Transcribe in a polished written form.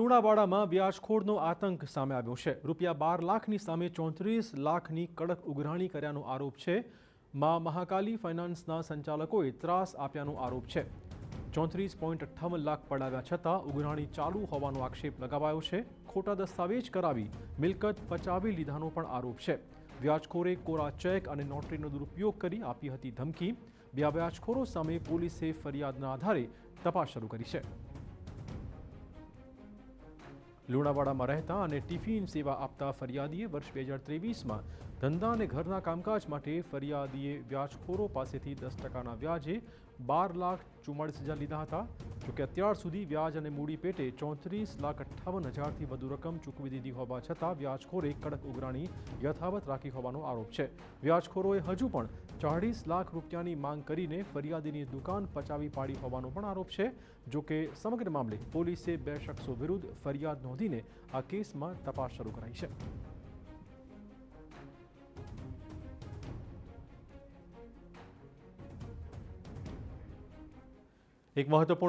લુણાવાડામાં વ્યાજખોરનો આતંક સામે આવ્યો છે। રૂપિયા 12 લાખની સામે 34 લાખની કડક ઉઘરાણી કર્યાનો આરોપ છે। માં મહાકાલી ફાઇનાન્સના સંચાલકોએ ત્રાસ આપ્યાનો આરોપ છે। 34.58 લાખ પડાવ્યા છતાં ઉઘરાણી ચાલુ હોવાનો આક્ષેપ લગાવાયો છે। ખોટા દસ્તાવેજ કરાવી મિલકત પચાવી લીધાનો પણ આરોપ છે। વ્યાજખોરે કોરા ચેક અને નોટરીનો દુરુપયોગ કરી આપી હતી ધમકી। બે વ્યાજખોરો સામે પોલીસે ફરિયાદના આધારે તપાસ શરૂ કરી છે। લુણાવાડામાં રહેતા અને ટિફિન સેવા આપતા ફરિયાદીએ વર્ષ 2023માં ધંધા અને ઘરના કામકાજ માટે ફરિયાદીએ વ્યાજખોરો પાસેથી 10% વ્યાજે 12,44,000 લીધા હતા। જોકે અત્યાર સુધી વ્યાજ અને મૂડી પેટે 34,58,000થી વધુ રકમ ચૂકવી દીધી હોવા છતાં વ્યાજખોરે કડક ઉઘરાણી યથાવત રાખી હોવાનો આરોપ છે। વ્યાજખોરોએ હજુ પણ 40 લાખ રૂપિયાની માંગ કરીને ફરિયાદીની દુકાન પચાવી પાડી હોવાનો પણ આરોપ છે। જોકે સમગ્ર મામલે પોલીસે 2 શખ્સો વિરુદ્ધ ફરિયાદ નોંધીને આ કેસમાં તપાસ શરૂ કરાઈ છે। એક મહત્વપૂર્ણ